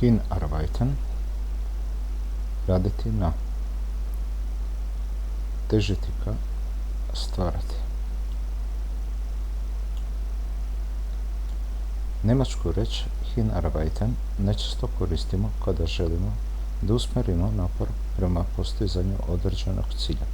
hinarbeiten, raditi na, težiti ka, stvarati. Njemačku reč hinarbeiten nečesto koristimo kada želimo da usmjerimo napor prema postizanju određenog cilja.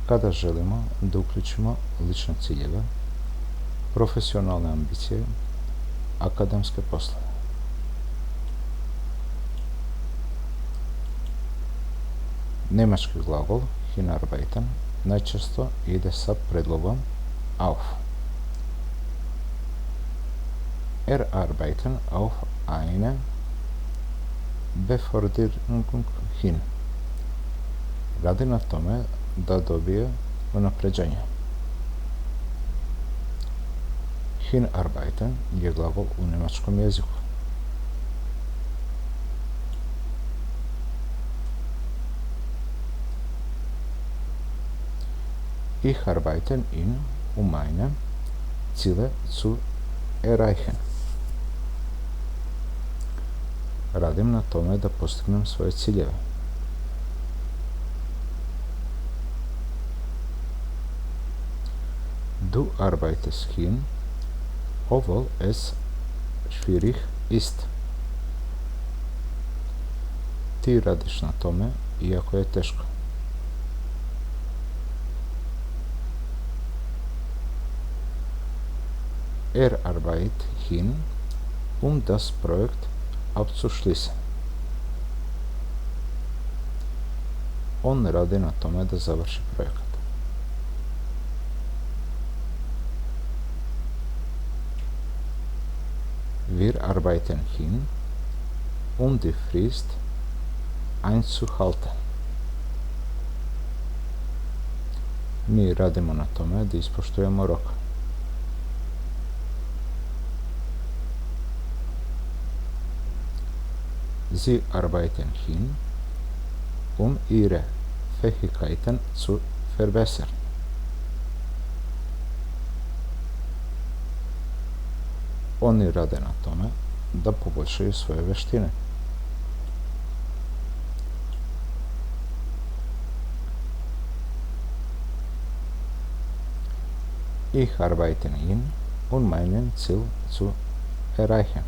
Kada želimo da uključimo lične ciljeve, profesionalne ambicije, akademske poslove. Njemački glagol hinarbeiten najčesto ide sa predlogom auf. Arbeiten auf eine Beförderung hin. Radi na tome da dobije unapređenje. Hinarbeiten je glagol u njemačkom jeziku. Ich arbeite meine Ziele zu erreichen. Radim na tome da postignem svoje ciljeve. Du arbeitest hin, obwohl es schwierig ist. Ti radiš na tome, iako je teško. Arbeitet hin, das Projekt abzuschließen. On radi na tome da završi projekat. Wir arbeiten hin, die Frist einzuhalten. Mi radimo na tome da ispoštujemo rok. Sie arbeiten hin, ihre Fähigkeiten zu verbessern. Oni rade na tome da poboljšaju svoje vještine. Ich arbeite hin, meinen Ziel zu erreichen.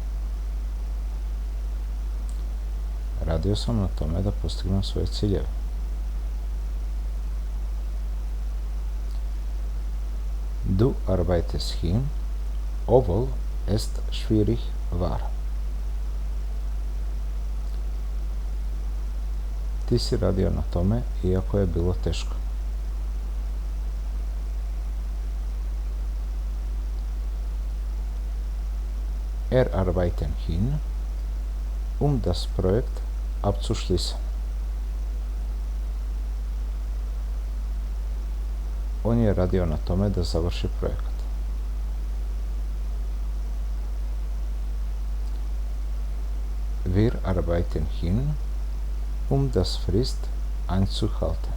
Radio sam na tome da postignem svoje ciljeve. Du arbeitest hin, obwohl es schwierig war. Ti si radio na tome, iako je bilo teško. Arbeiten hin, das Projekt abzuschließen. On je radio na tome da završi projekat. Wir arbeiten hin, das Frist einzuhalten.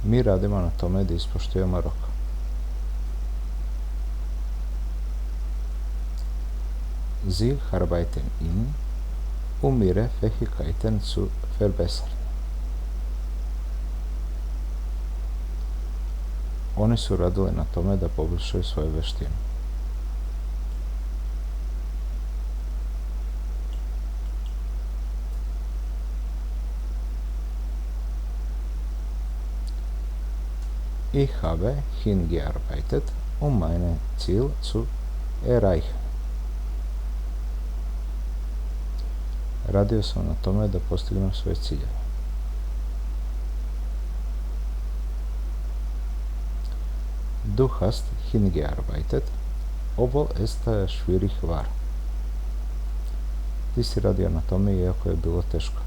Mi radimo na tome da ispoštujemo rok. Sie arbeiten ihre Fähigkeiten zu verbessern. Oni su radili na tome da poboljšaju svoje vještine. Ich habe hingearbeitet, mein Ziel zu erreichen. Radio sam na tome da postignem svoje ciljeve. Du hast hingearbeitet, obwohl es schwierig war. Ti si radio na tome iako je bilo teško.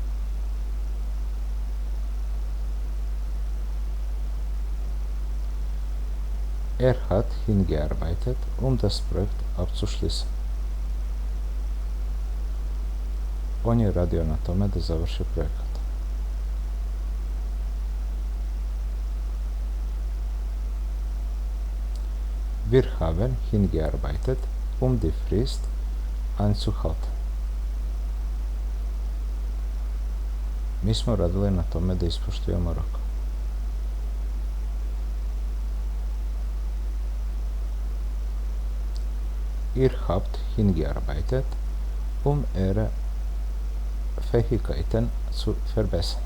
Hat hingearbeitet, das Projekt abzuschließen. On je radio na tome da završi projekat. Wir haben hingearbeitet, die Frist einzuhalten. Mi smo radili na tome da ispoštujemo rok. Ihr habt hingearbeitet, ihre Fähigkeiten zu verbessern.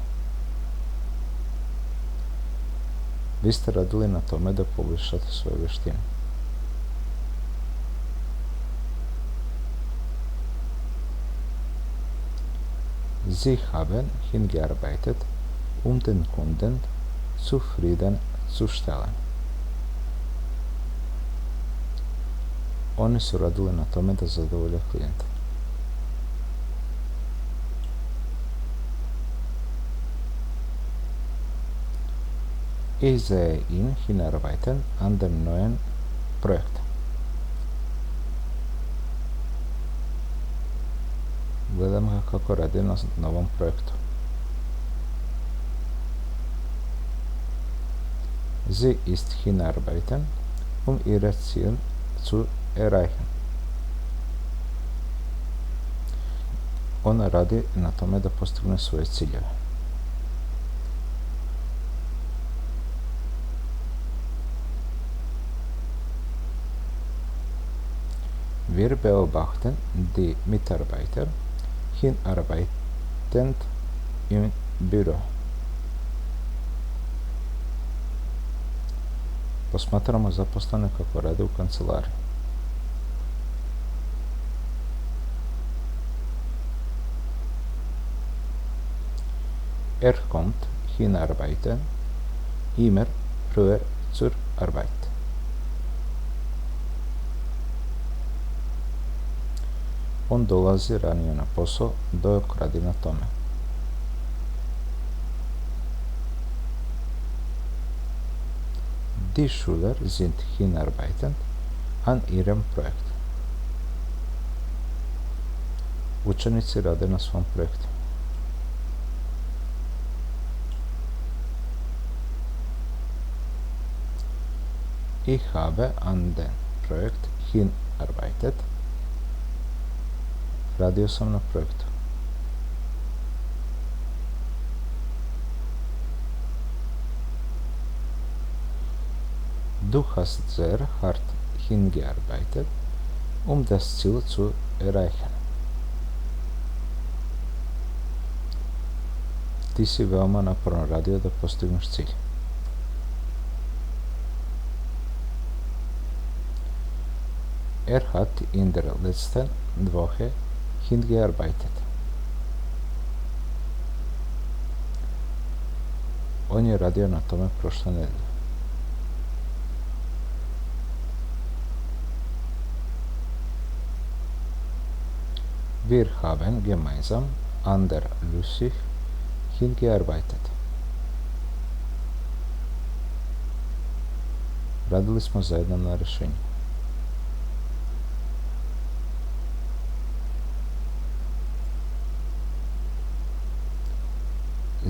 Vi ste radili na tome da poboljšate svoje vještine. Sie haben hingearbeitet, den Kunden zufrieden zu stellen. Oni su radili na tome da zadovolje klijenta. Ich sehe ihn hinarbeiten an dem neuen Projekt. Gledam ga kako radi na novom projektu. Sie ist hinarbeiten, ihre Ziel zu erreichen. Ona radi na tome da postigne svoje ciljeve. Wir beobachten die Mitarbeiter hinarbeitend im Büro. Posmatramo zaposlene kako rade u kancelariji. Kommt hinarbeiten immer früher zur Arbeit. On dolazi ranije na posao dok radi na tome. Die Schüler sind hinarbeitend an ihrem Projekt. Učenici rade na svom projektu. Ich habe an den Projekt hinarbeitet. Radio sam na projektu. Du hast sehr hart hingearbeitet, das Ziel zu erreichen. Ti si veoma naporno radio da postigneš cilj. Hat in der letzten Woche hingearbeitet. On je radio na tome prošle nedelje. Wir haben gemeinsam an der Lösung hingearbeitet. Radili smo zajedno na rješenju.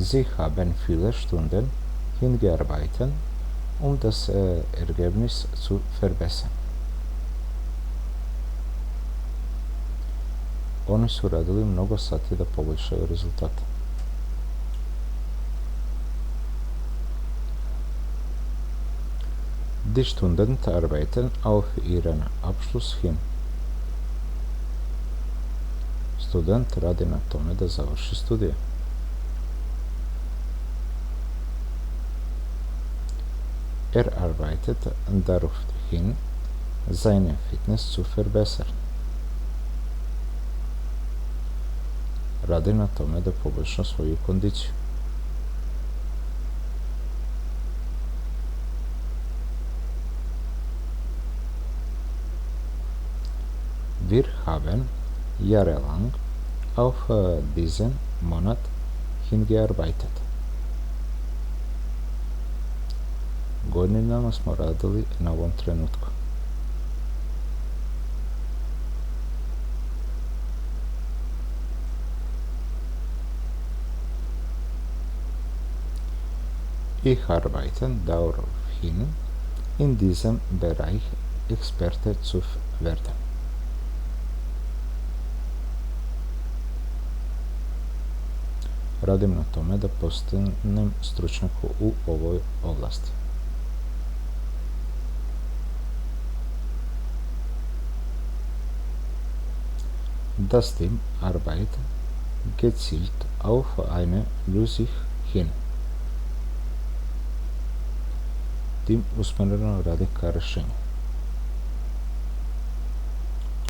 Sie haben viele Stunden hingearbeitet, das Ergebnis zu verbessern. Oni su radili mnogo sati da poboljšaju rezultate. Die Studenten arbeiten auf ihren Abschluss hin. Student radi na tome da završi studije. Arbeitet darauf hin, seine Fitness zu verbessern. Radi na tome da poboljša svoju kondiciju. Wir haben jahrelang auf diesen Monat hingearbeitet. Godinama smo radili na ovom trenutku. Ich arbeite darauf hin, in diesem Bereich Experte zu werden. radim na tome da postanem stručnjak u ovoj oblasti. Das Team arbeitet gezielt auf eine Lösung hin. Tim usmereno radi ka rešenju.